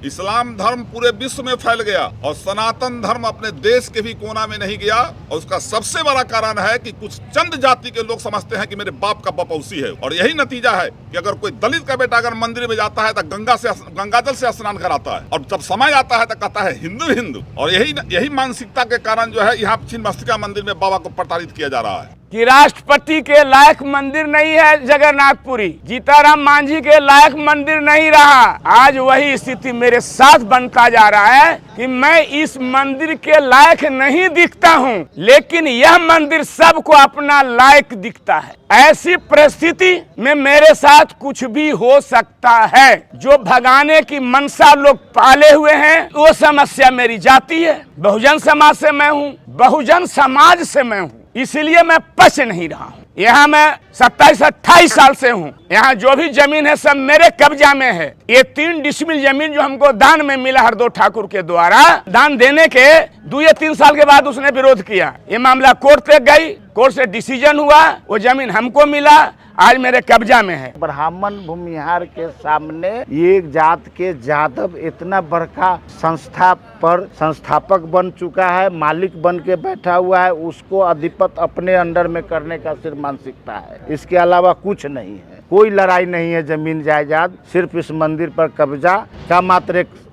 इस्लाम धर्म पूरे विश्व में फैल गया और सनातन धर्म अपने देश के भी कोना में नहीं गया। और उसका सबसे बड़ा कारण है कि कुछ चंद जाति के लोग समझते हैं कि मेरे बाप का बपौसी है। और यही नतीजा है कि अगर कोई दलित का बेटा अगर मंदिर में जाता है तो गंगाजल से स्नान कराता है, और जब समय आता है तो कहता है हिंदू हिंदू। और यही मानसिकता के कारण जो है यहाँ छिन्नमस्तिका मंदिर में बाबा को प्रताड़ित किया जा रहा है कि राष्ट्रपति के लायक मंदिर नहीं है जगन्नाथपुरी, जीताराम मांझी के लायक मंदिर नहीं रहा। आज वही स्थिति मेरे साथ बनता जा रहा है कि मैं इस मंदिर के लायक नहीं दिखता हूं, लेकिन यह मंदिर सबको अपना लायक दिखता है। ऐसी परिस्थिति में मेरे साथ कुछ भी हो सकता है। जो भगाने की मनसा लोग पाले हुए हैं वो समस्या मेरी जाति है। बहुजन समाज से मैं हूँ, बहुजन समाज से मैं हूँ, इसलिए मैं बच नहीं रहा हूँ। यहाँ मैं 27-28 साल से हूँ। यहाँ जो भी जमीन है सब मेरे कब्जा में है। ये 3 डिसमिल जमीन जो हमको दान में मिला हरदो ठाकुर के द्वारा, दान देने के 2 या 3 साल के बाद उसने विरोध किया। ये मामला कोर्ट तक गई, कोर्ट से डिसीजन हुआ, वो जमीन हमको मिला, आज मेरे कब्जा में है। ब्राह्मण भूमिहार के सामने एक जात के जादव इतना बड़का संस्था पर संस्थापक बन चुका है, मालिक बन के बैठा हुआ है, उसको अधिपत अपने अंडर में करने का सिर्फ मानसिकता है, इसके अलावा कुछ नहीं है। कोई लड़ाई नहीं है जमीन जायदाद, सिर्फ इस मंदिर पर कब्जा का मात्र एक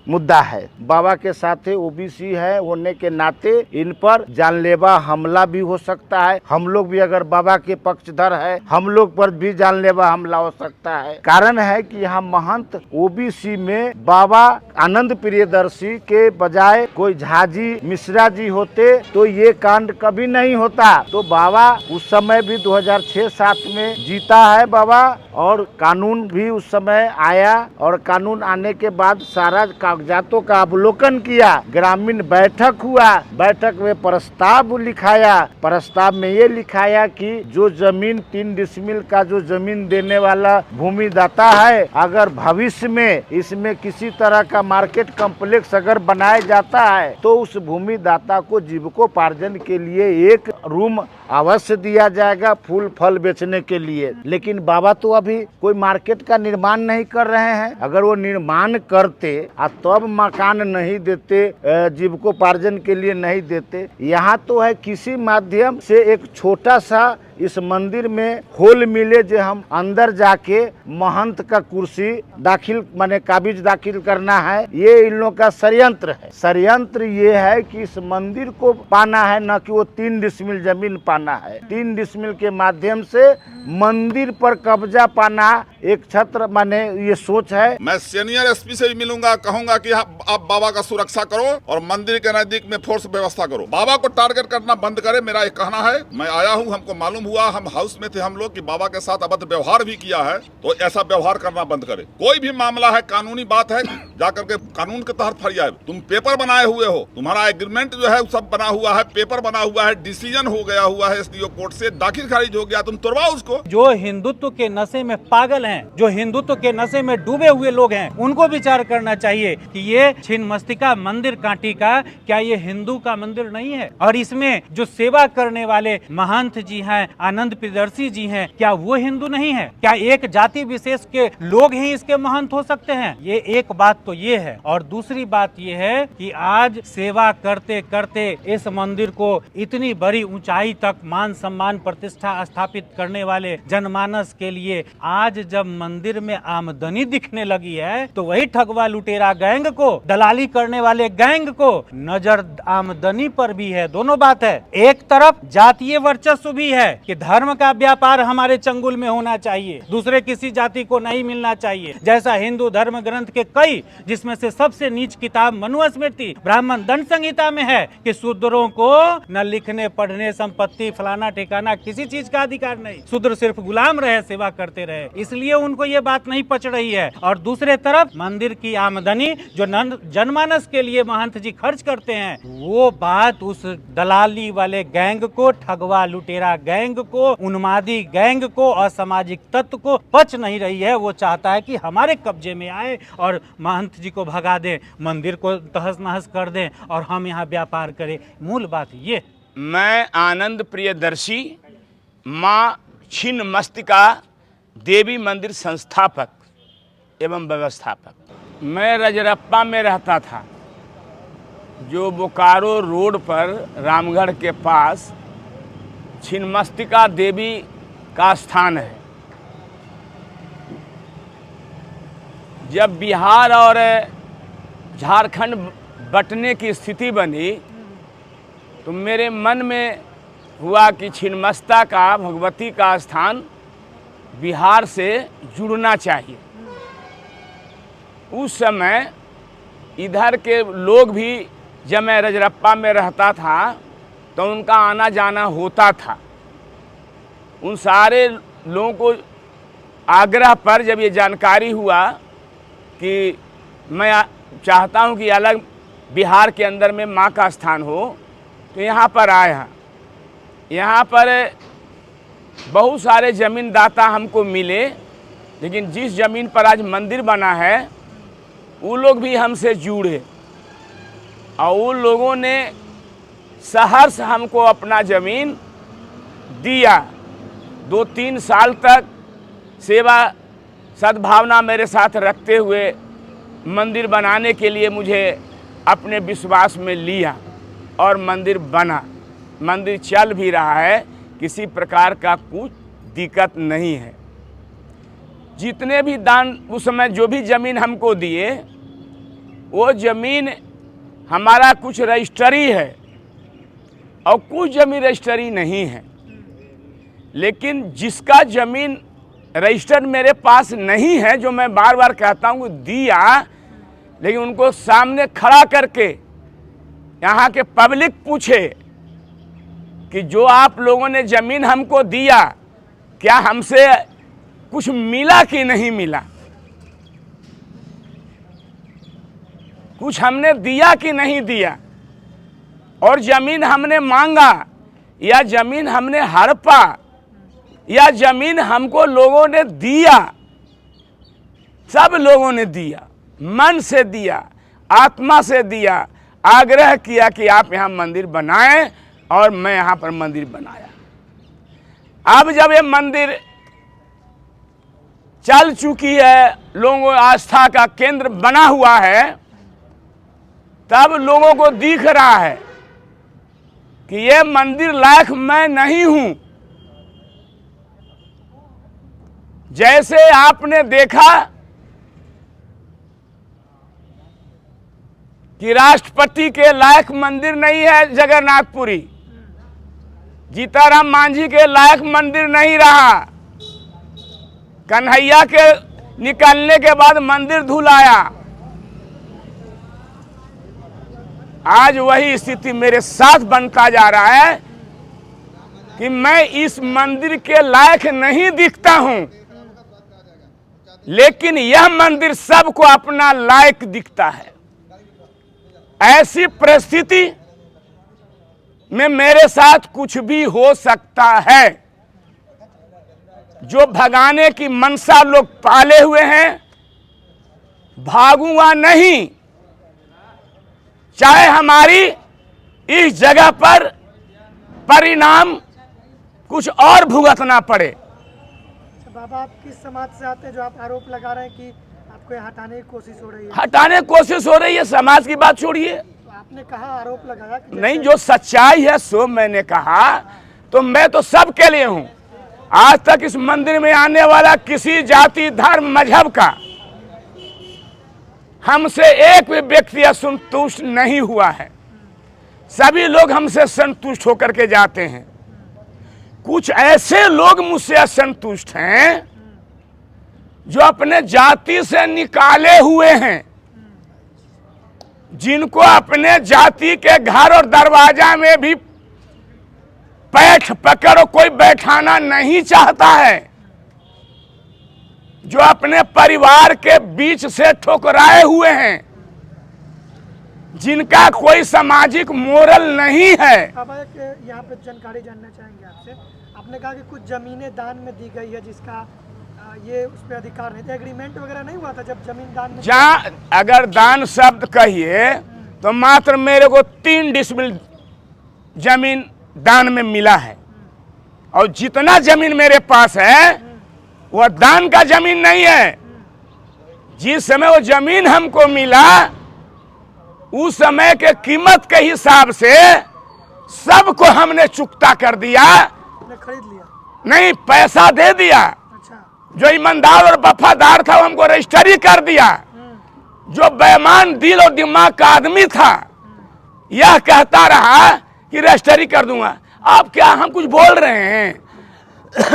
मुद्दा है। बाबा के साथ ओबीसी है होने के नाते इन पर जानलेवा हमला भी हो सकता है। हम लोग भी अगर बाबा के पक्षधर है, हम लोग पर भी जानलेवा हमला हो सकता है। कारण है कि यहाँ महंत ओबीसी में बाबा आनंद प्रियदर्शी के बजाय कोई झाजी मिश्रा जी होते तो ये कांड कभी नहीं होता। तो बाबा उस समय भी 2006-07 में जीता है बाबा, और कानून भी उस समय आया, और कानून आने के बाद सारा कागजातों का अवलोकन किया, ग्रामीण बैठक हुआ, बैठक में प्रस्ताव लिखाया। प्रस्ताव में ये लिखाया कि जो जमीन 3 डिसमिल का जो जमीन देने वाला भूमि दाता है, अगर भविष्य में इसमें किसी तरह का मार्केट कॉम्प्लेक्स अगर बनाया जाता है तो उस भूमि दाता को जीविकोपार्जन के लिए एक रूम अवश्य दिया जाएगा फूल फल बेचने के लिए। लेकिन बाबा तो अभी कोई मार्केट का निर्माण नहीं कर रहे हैं। अगर वो निर्माण करते तब मकान नहीं देते, जीविकोपार्जन के लिए नहीं देते। यहाँ तो है किसी माध्यम से एक छोटा सा इस मंदिर में होल मिले जो हम अंदर जाके महंत का कुर्सी दाखिल माने काबिज दाखिल करना है। ये इन लोगों का षड्यंत्र है। षड्यंत्र ये है कि इस मंदिर को पाना है, न कि वो 3 डिसमिल जमीन पाना है। 3 डिसमिल के माध्यम से मंदिर पर कब्जा पाना एक छत्र माने ये सोच है। मैं सीनियर एसपी से भी मिलूंगा, कहूंगा कि आप बाबा का सुरक्षा करो और मंदिर के नजदीक में फोर्स व्यवस्था करो। बाबा को टारगेट करना बंद करे, मेरा एक कहना है। मैं आया हूँ, हमको मालूम हुआ, हम हाउस में थे हम लोग कि बाबा के साथ अभद्र व्यवहार भी किया है, तो ऐसा व्यवहार करना बंद करे। कोई भी मामला है, कानूनी बात है, जाकर के कानून के तहत फरियाद। तुम पेपर बनाए हुए हो, तुम्हारा एग्रीमेंट जो है सब बना हुआ है, पेपर बना हुआ है, डिसीजन हो गया हुआ है एसडीओ कोर्ट से, दाखिल खारिज हो गया, तुम तोड़वाओ उसको। जो हिंदुत्व के नशे में पागल हैं, जो हिंदुत्व के नशे में डूबे हुए लोग हैं, उनको विचार करना चाहिए कि ये छिन्नमस्तिका मंदिर कांटी का क्या ये हिंदू का मंदिर नहीं है? और इसमें जो सेवा करने वाले महंत जी हैं, आनंद प्रियदर्शी जी हैं, क्या वो हिंदू नहीं है? क्या एक जाति विशेष के लोग ही इसके महंत हो सकते हैं? ये एक बात तो ये है। और दूसरी बात ये है कि आज सेवा करते करते इस मंदिर को इतनी बड़ी ऊंचाई तक मान सम्मान प्रतिष्ठा स्थापित करने वाले जनमानस के लिए आज जब मंदिर में आमदनी दिखने लगी है तो वही ठगवा लुटेरा गैंग को, दलाली करने वाले गैंग को नजर आमदनी पर भी है। दोनों बात है। एक तरफ जातीय वर्चस्व भी है कि धर्म का व्यापार हमारे चंगुल में होना चाहिए, दूसरे किसी जाति को नहीं मिलना चाहिए। जैसा हिंदू धर्म ग्रंथ के कई, जिसमें से सबसे नीच किताब मनुस्मृति ब्राह्मण दंड संहिता में है कि शूद्रों को न लिखने पढ़ने संपत्ति फलाना ठिकाना किसी चीज का अधिकार नहीं, शूद्र सिर्फ गुलाम रहे, सेवा करते रहे, इसलिए उनको ये बात नहीं पच रही है। और दूसरे तरफ मंदिर की आमदनी जो जनमानस के लिए महंत जी खर्च करते हैं, वो बात उस दलाली वाले गैंग को, ठगवा लुटेरा गैंग को, उन्मादी गैंग को, असामाजिक तत्व को पच नहीं रही है। वो चाहता है कि हमारे कब्जे में आए और महंत जी को भगा दें, मंदिर को तहस नहस कर दें और हम यहाँ व्यापार करें। मूल बात ये। मैं आनंद प्रियदर्शी माँ छिन्नमस्तिका देवी मंदिर संस्थापक एवं व्यवस्थापक मैं रजरप्पा में रहता था, जो बोकारो रोड पर रामगढ़ के पास छिन्नमस्तिका देवी का स्थान है। जब बिहार और झारखंड बंटने की स्थिति बनी तो मेरे मन में हुआ कि छिन्नमस्तिका का भगवती का स्थान बिहार से जुड़ना चाहिए। उस समय इधर के लोग भी, जब मैं रजरप्पा में रहता था तो उनका आना जाना होता था। उन सारे लोगों को आग्रह पर जब ये जानकारी हुआ कि मैं चाहता हूँ कि अलग बिहार के अंदर में माँ का स्थान हो, तो यहाँ पर आया। यहाँ पर बहुत सारे ज़मीनदाता हमको मिले, लेकिन जिस ज़मीन पर आज मंदिर बना है वो लोग भी हमसे जुड़े और उन लोगों ने सहर्ष हमको अपना ज़मीन दिया। 2-3 साल तक सेवा सद्भावना मेरे साथ रखते हुए मंदिर बनाने के लिए मुझे अपने विश्वास में लिया और मंदिर बना। मंदिर चल भी रहा है, किसी प्रकार का कुछ दिक्कत नहीं है। जितने भी दान उस समय जो भी ज़मीन हमको दिए, वो ज़मीन हमारा कुछ रजिस्ट्री है और कुछ ज़मीन रजिस्ट्री नहीं है। लेकिन जिसका ज़मीन रजिस्टर्ड मेरे पास नहीं है, जो मैं बार बार कहता हूँ दिया, लेकिन उनको सामने खड़ा करके यहाँ के पब्लिक पूछे कि जो आप लोगों ने ज़मीन हमको दिया, क्या हमसे कुछ मिला कि नहीं मिला, कुछ हमने दिया कि नहीं दिया, और ज़मीन हमने मांगा या ज़मीन हमने हड़पा या ज़मीन हमको लोगों ने दिया। सब लोगों ने दिया, मन से दिया, आत्मा से दिया, आग्रह किया कि आप यहाँ मंदिर बनाएं, और मैं यहाँ पर मंदिर बनाया। अब जब ये मंदिर चल चुकी है, लोगों आस्था का केंद्र बना हुआ है, तब लोगों को दिख रहा है कि ये मंदिर लायक मैं नहीं हूं। जैसे आपने देखा कि राष्ट्रपति के लायक मंदिर नहीं है जगन्नाथपुरी, जीताराम मांझी के लायक मंदिर नहीं रहा, कन्हैया के निकलने के बाद मंदिर धुलाया। आज वही स्थिति मेरे साथ बनता जा रहा है कि मैं इस मंदिर के लायक नहीं दिखता हूं, लेकिन यह मंदिर सबको अपना लायक दिखता है। ऐसी परिस्थिति में मेरे साथ कुछ भी हो सकता है। जो भगाने की मनसा लोग पाले हुए हैं, भागूंगा नहीं, चाहे हमारी इस जगह पर परिणाम कुछ और भुगतना पड़े। बाबा, आप किस समाज से आते हैं जो आप आरोप लगा रहे हैं कि आपको ये हटाने की कोशिश हो रही है? हटाने की कोशिश हो रही है, समाज की बात छोड़िए। तो आपने कहा, आरोप लगाया कि नहीं, जो सच्चाई है सो मैंने कहा, तो मैं तो सबके लिए हूं। आज तक इस मंदिर में आने वाला किसी जाति, धर्म, मजहब का हमसे एक भी व्यक्ति असंतुष्ट नहीं हुआ है। सभी लोग हमसे संतुष्ट होकर के जाते हैं। कुछ ऐसे लोग मुझसे असंतुष्ट हैं जो अपने जाति से निकाले हुए हैं, जिनको अपने जाति के घर और दरवाजा में भी पैठ पकड़ कोई बैठाना नहीं चाहता है, जो अपने परिवार के बीच से ठुकराए हुए हैं, जिनका कोई सामाजिक मोरल नहीं है। बाबा, एक यहाँ पे जानकारी जानना चाहेंगे आपसे। आपने कहा कि कुछ जमीनें दान में दी गई है, जिसका ये उस पर अधिकार नहीं था, एग्रीमेंट वगैरह नहीं हुआ था जब जमीन दान में? जहाँ अगर दान शब्द कहिए तो मात्र मेरे को 3 डिसमिल जमीन दान में मिला है, और जितना जमीन मेरे पास है वह दान का जमीन नहीं है। जिस समय वो जमीन हमको मिला उस समय के कीमत के हिसाब से सबको हमने चुकता कर दिया। आपने खरीद लिया? नहीं, पैसा दे दिया। अच्छा। जो ईमानदार और वफादार था वो हमको रजिस्ट्री कर दिया। जो बेईमान दिल और दिमाग का आदमी था यह कहता रहा कि रजिस्ट्री कर दूंगा। आप क्या, हम कुछ बोल रहे हैं?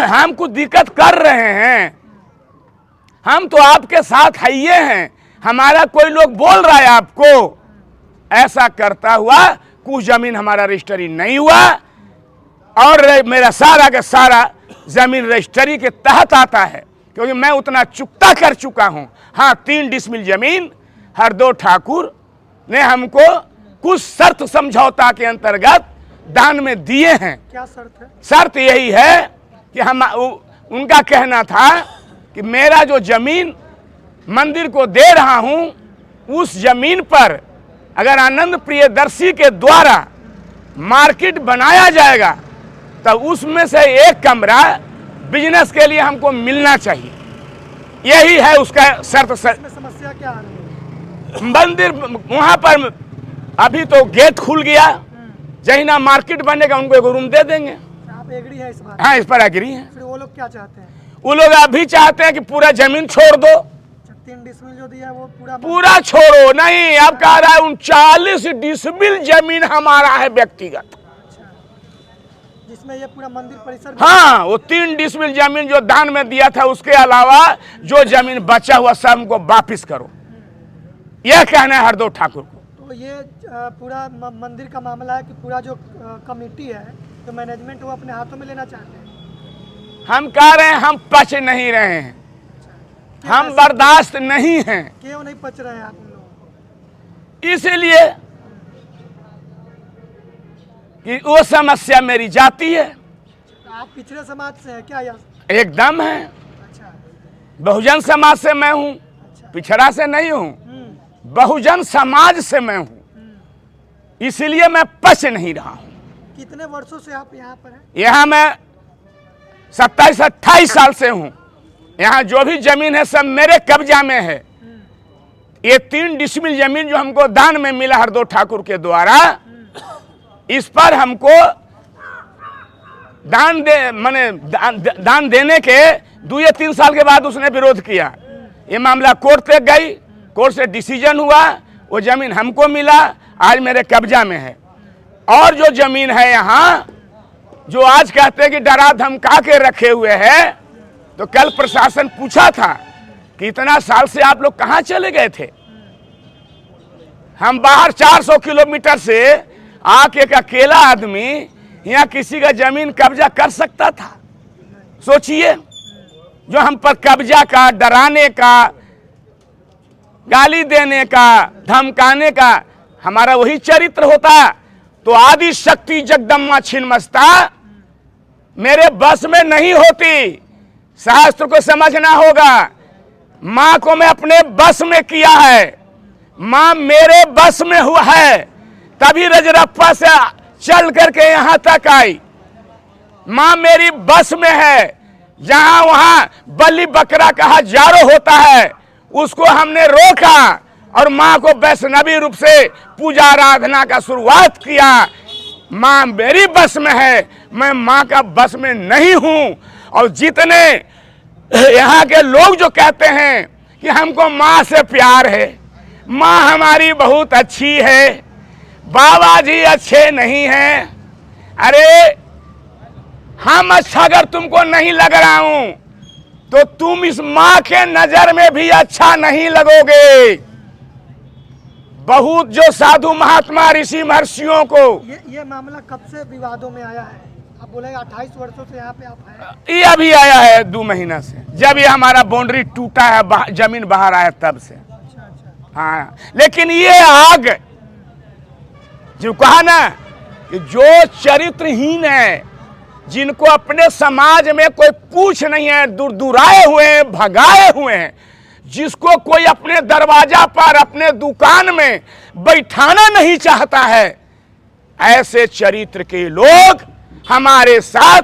हम कुछ दिक्कत कर रहे हैं? हम तो आपके साथ है ये हैं, हमारा कोई लोग बोल रहा है आपको। ऐसा करता हुआ कुछ जमीन हमारा रजिस्ट्री नहीं हुआ और मेरा सारा का सारा जमीन रजिस्ट्री के तहत आता है, क्योंकि मैं उतना चुकता कर चुका हूं। हाँ, 3 डिसमिल जमीन हरदो ठाकुर ने हमको कुछ शर्त समझौता के अंतर्गत दान में दिए हैं। क्या शर्त है? शर्त यही है कि हम उनका कहना था कि मेरा जो जमीन मंदिर को दे रहा हूं उस जमीन पर अगर आनंद प्रियदर्शी के द्वारा मार्केट बनाया जाएगा तो उसमें से एक कमरा बिजनेस के लिए हमको मिलना चाहिए। यही है उसका शर्त। इसमें समस्या क्या आ रही है? मंदिर वहां पर अभी तो गेट खुल गया, जहीं ना मार्केट बनेगा उनको एक रूम दे देंगे। आप एग्री है इस बात? हाँ, इस पर एग्री है। फिर वो लोग क्या चाहते हैं? वो लोग अभी चाहते हैं कि पूरा जमीन छोड़ दो। 3 डिसमिल जो दिया है वो पूरा छोड़ो नहीं, अब कह रहा है 39 डिसमिल जमीन हमारा है व्यक्तिगत। अच्छा, जिसमें ये पूरा मंदिर परिसर। हाँ, वो 3 डिसमिल जमीन जो दान में दिया था उसके अलावा जो जमीन बचा हुआ सब हमको वापिस करो, यह कहना है हरदो ठाकुर को। तो ये पूरा मंदिर का मामला है कि पूरा जो कमेटी है, जो मैनेजमेंट, वो अपने हाथों में लेना चाहते हैं। हम कह रहे हैं हम पच नहीं रहे हैं, हम बर्दाश्त नहीं हैं। क्यों नहीं पच रहे हैं आप उन लोगों को? इसीलिए कि वो समस्या मेरी जाती है। आप पिछड़े समाज से हैं क्या? या एकदम है, अच्छा, बहुजन समाज से मैं हूँ, अच्छा। पिछड़ा से नहीं हूँ, बहुजन समाज से मैं हूँ। इसलिए मैं पच नहीं रहा हूँ। कितने वर्षों से आप यहाँ पर हैं? यहाँ मैं 27-28 साल से हूँ। यहाँ जो भी जमीन है सब मेरे कब्जा में है। ये 3 डिसमिल जमीन जो हमको दान में मिला हरदो ठाकुर के द्वारा, इस पर हमको दान देने के 2 या 3 साल के बाद उसने विरोध किया। ये मामला कोर्ट तक गई, कोर्ट से डिसीजन हुआ, वो जमीन हमको मिला, आज मेरे कब्जा में है। और जो जमीन है यहाँ जो आज कहते हैं कि डरा धमका के रखे हुए हैं, तो कल प्रशासन पूछा था कि इतना साल से आप लोग कहाँ चले गए थे। हम बाहर 400 किलोमीटर से आके एक अकेला आदमी यहाँ किसी का जमीन कब्जा कर सकता था? सोचिए, जो हम पर कब्जा का, डराने का, गाली देने का, धमकाने का हमारा वही चरित्र होता तो आदि शक्ति जगदम्बा छिन्नमस्ता मेरे बस में नहीं होती। शास्त्र को समझना होगा। माँ को मैं अपने बस में किया है, माँ मेरे बस में हुआ है, तभी रजरप्पा से चल करके यहाँ तक आई। माँ मेरी बस में है। जहाँ वहाँ बलि बकरा का हजारों होता है उसको हमने रोका और माँ को वैष्णवी रूप से पूजा आराधना का शुरुआत किया। माँ मेरी बस में है, मैं माँ का बस में नहीं हूँ। और जितने यहाँ के लोग जो कहते हैं कि हमको माँ से प्यार है, माँ हमारी बहुत अच्छी है, बाबा जी अच्छे नहीं हैं, अरे हम अच्छा अगर तुमको नहीं लग रहा हूं तो तुम इस माँ के नजर में भी अच्छा नहीं लगोगे। बहुत जो साधु महात्मा ऋषि महर्षियों को ये मामला कब से विवादों में आया है? आप बोलेंगे 28 वर्षों से यहाँ पे आप हैं। ये अभी आया है 2 महीना से, जब ये हमारा बाउंड्री टूटा है, जमीन बाहर आया तब से। अच्छा। हाँ, लेकिन ये आग जो कहा ना कि जो चरित्रहीन है, जिनको अपने समाज में कोई पूछ नहीं है, दुराए हुए हैं, भगाए हुए हैं, जिसको कोई अपने दरवाजा पर, अपने दुकान में बैठाना नहीं चाहता है, ऐसे चरित्र के लोग हमारे साथ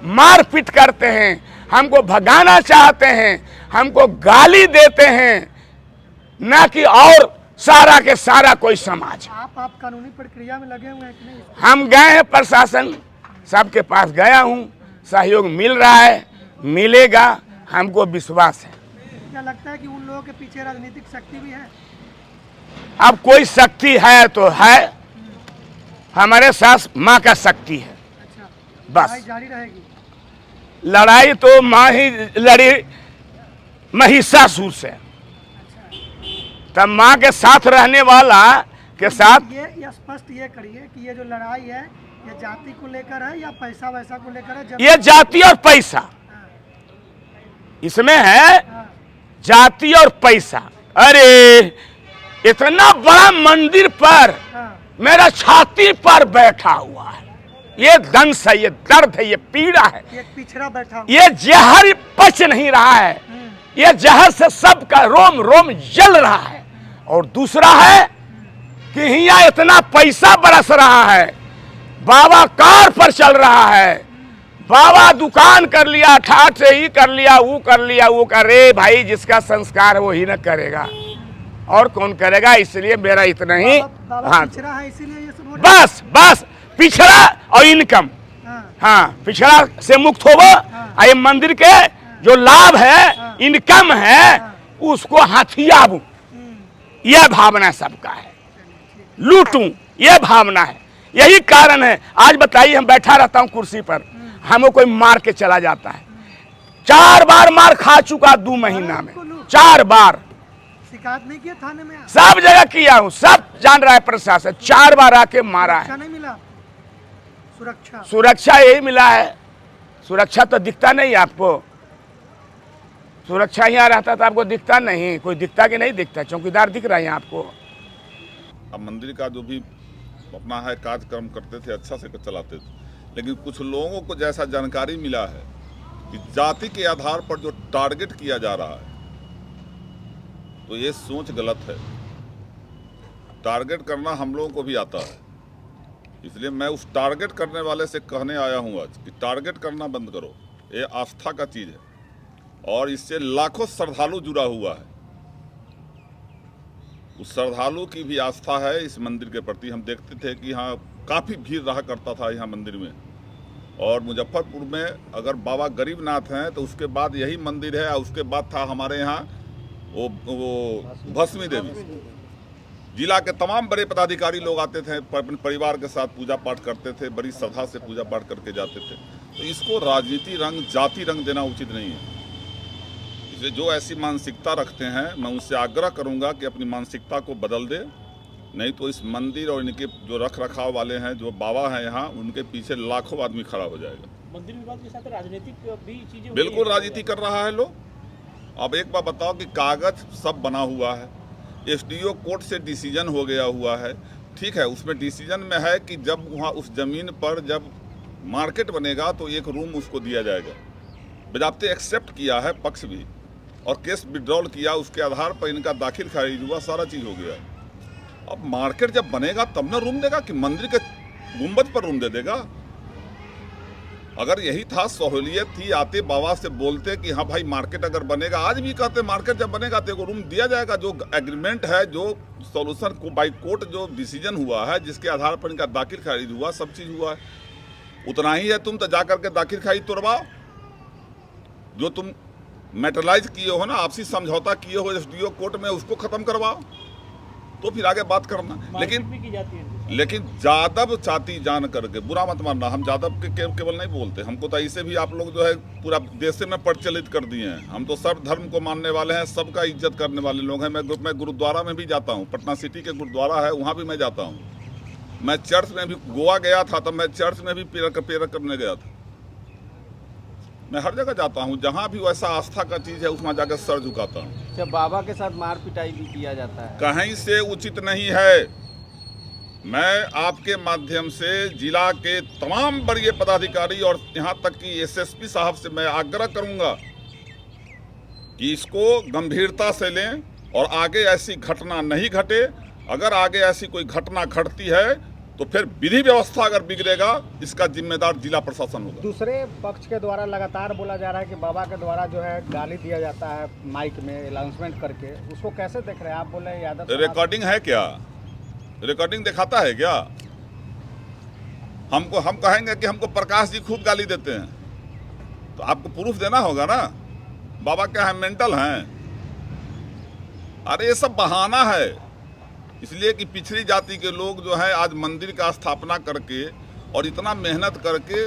मारपीट करते हैं, हमको भगाना चाहते हैं, हमको गाली देते हैं। न कि और सारा के सारा कोई समाज। आप कानूनी प्रक्रिया में लगे हुए हैं कि नहीं? हम गए हैं, प्रशासन सबके पास गया हूं, सहयोग मिल रहा है, मिलेगा, हमको विश्वास है। क्या लगता है कि उन लोगों के पीछे राजनीतिक शक्ति भी है? अब कोई शक्ति है तो है, हमारे साथ माँ का शक्ति है। अच्छा, बस लड़ाई जारी रहेगी? लड़ाई तो माँ ही लड़ी महिषासुर से, तब माँ के साथ रहने वाला के साथ। ये स्पष्ट ये करिए कि ये जो लड़ाई है ये जाति को लेकर है या पैसा वैसा को लेकर है? ये जाति और पैसा इसमें है, जाति और पैसा। अरे इतना बड़ा मंदिर पर मेरा छाती पर बैठा हुआ है, ये दंश है, ये दर्द है, ये पीड़ा है, ये पिछड़ा बैठा हुआ। ये जहर पच नहीं रहा है, ये जहर से सबका रोम रोम जल रहा है। और दूसरा है कि यहाँ इतना पैसा बरस रहा है, बाबा कार पर चल रहा है, बाबा दुकान कर लिया, ठाठ से ही कर लिया, वो कर लिया, वो कर। रे भाई, जिसका संस्कार है वो ही न करेगा, और कौन करेगा? इसलिए मेरा इतना ही। बाबा हाँ, पिछड़ा है इसीलिए ये सब हो बस बस पिछड़ा और इनकम। हाँ, पिछड़ा से मुक्त होगा, ये मंदिर के जो लाभ है, इनकम है, उसको हथियाबू, यह भावना सबका है। लूटूं, यह भावना है। यही कारण है। आज बताइए, हम बैठा रहता हूं कुर्सी पर, हमें कोई मार के चला जाता है। 4 बार मार खा चुका 2 महीना में, 4 बार। शिकायत नहीं किया थाने में? सब जगह किया हूं, सब जान रहा है प्रशासन। 4 बार आके मारा है। नहीं मिला सुरक्षा? सुरक्षा यही मिला है। सुरक्षा तो दिखता नहीं आपको, सुरक्षा यहाँ रहता तो आपको दिखता नहीं। कोई दिखता कि नहीं दिखता? चौकीदार दिख रहा है आपको। अब मंदिर का जो भी अपना है कार्यक्रम करते थे, अच्छा से चलाते थे, लेकिन कुछ लोगों को जैसा जानकारी मिला है कि जाति के आधार पर जो टारगेट किया जा रहा है, तो ये सोच गलत है। टारगेट करना हम लोगों को भी आता है, इसलिए मैं उस टारगेट करने वाले से कहने आया हूँ आज कि टारगेट करना बंद करो। ये आस्था का चीज़ है और इससे लाखों श्रद्धालु जुड़ा हुआ है। उस श्रद्धालु की भी आस्था है इस मंदिर के प्रति। हम देखते थे कि यहाँ काफ़ी भीड़ रहा करता था यहाँ मंदिर में। और मुजफ्फरपुर में अगर बाबा गरीबनाथ हैं तो उसके बाद यही मंदिर है, और उसके बाद था हमारे यहाँ वो भस्मी देवी। जिला के तमाम बड़े पदाधिकारी लोग आते थे, अपने परिवार के साथ पूजा पाठ करते थे, बड़ी श्रद्धा से पूजा पाठ करके जाते थे। तो इसको राजनीति रंग, जाति रंग देना उचित नहीं है। इसलिए जो ऐसी मानसिकता रखते हैं, मैं उनसे आग्रह करूंगा कि अपनी मानसिकता को बदल दे, नहीं तो इस मंदिर और इनके जो रख रखाव वाले हैं, जो बाबा हैं यहाँ, उनके पीछे लाखों आदमी खड़ा हो जाएगा। मंदिर विवाद के साथ राजनीतिक भी चीजें बिल्कुल राजनीति कर रहा है लोग। अब एक बात बताओ कि कागज सब बना हुआ है, एसडीओ कोर्ट से डिसीजन हो गया हुआ है, ठीक है। उसमें डिसीजन में है कि जब वहाँ उस जमीन पर जब मार्केट बनेगा तो एक रूम उसको दिया जाएगा। बजाबते एक्सेप्ट किया है पक्ष भी, और केस विड्रॉल किया, उसके आधार पर इनका दाखिल खारिज हुआ, सारा चीज़ हो गया। अब मार्केट जब बनेगा तब ना रूम देगा कि मंदिर के गुंबद पर रूम दे देगा? अगर यही था, सहूलियत थी, आते बाबा से बोलते कि हाँ भाई मार्केट अगर बनेगा, आज भी कहते मार्केट जब बनेगा तो रूम दिया जाएगा। जो एग्रीमेंट है, जो सॉल्यूशन को बाई कोर्ट जो डिसीजन हुआ है, जिसके आधार पर इनका दाखिल खारिज हुआ, सब चीज़ हुआ है, उतना ही है। तुम तो जा करके दाखिल खारिज तोड़वाओ। जो तुम मेटलाइज किए हो ना, आपसी समझौता किए हो एसडीओ कोर्ट में, उसको खत्म करवाओ, तो फिर आगे बात करना। लेकिन जादव जाति जान करके, बुरा मत मानना, हम जादव के केवल नहीं बोलते, हमको तो ऐसे भी आप लोग जो है पूरा देश में प्रचलित कर दिए हैं। हम तो सब धर्म को मानने वाले हैं, सबका इज्जत करने वाले लोग हैं। मैं गुरुद्वारा में भी जाता हूँ, पटना सिटी के गुरुद्वारा है, वहाँ भी मैं जाता हूँ। मैं चर्च में भी गोवा गया था, तब मैं चर्च में भी पेरा करने गया था। मैं हर जगह जाता हूँ, जहाँ भी वैसा आस्था का चीज़ है उसमें जाकर सर झुकाता हूँ। अच्छा, बाबा के साथ मार पिटाई भी किया जाता है? कहीं से उचित नहीं है। मैं आपके माध्यम से जिला के तमाम बड़े पदाधिकारी और यहाँ तक कि एसएसपी साहब से मैं आग्रह करूँगा कि इसको गंभीरता से लें और आगे ऐसी घटना नहीं घटे। अगर आगे ऐसी कोई घटना घटती है तो फिर विधि व्यवस्था अगर बिगड़ेगा इसका जिम्मेदार जिला प्रशासन होगा। दूसरे पक्ष के द्वारा लगातार बोला जा रहा है कि बाबा के द्वारा जो है गाली दिया जाता है माइक में अनाउंसमेंट करके, उसको कैसे देख रहे हैं आप? बोले यादव समाज- रिकॉर्डिंग है क्या? रिकॉर्डिंग दिखाता है क्या? हम कहेंगे कि हमको प्रकाश जी खूब गाली देते हैं, तो आपको प्रूफ देना होगा ना। बाबा क्या है, मेंटल हैं? अरे ये सब बहाना है, इसलिए कि पिछड़ी जाति के लोग जो है आज मंदिर का स्थापना करके और इतना मेहनत करके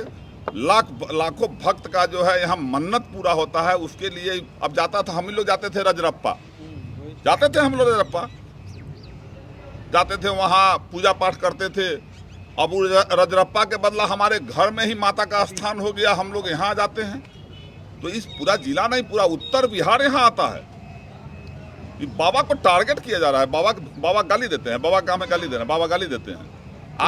लाखों भक्त का जो है यहाँ मन्नत पूरा होता है, उसके लिए अब जाता था। हम लोग जाते थे रजरप्पा, जाते थे हम लोग रजरप्पा, जाते थे वहाँ पूजा पाठ करते थे। अब रजरप्पा के बदला हमारे घर में ही माता का स्थान हो गया, हम लोग यहाँ जाते हैं। तो इस पूरा जिला नहीं, पूरा उत्तर बिहार यहाँ आता है। बाबा को टारगेट किया जा रहा है। बाबा गाली देते हैं, बाबा का हमें गाली दे रहे हैं, बाबा गाली देते हैं।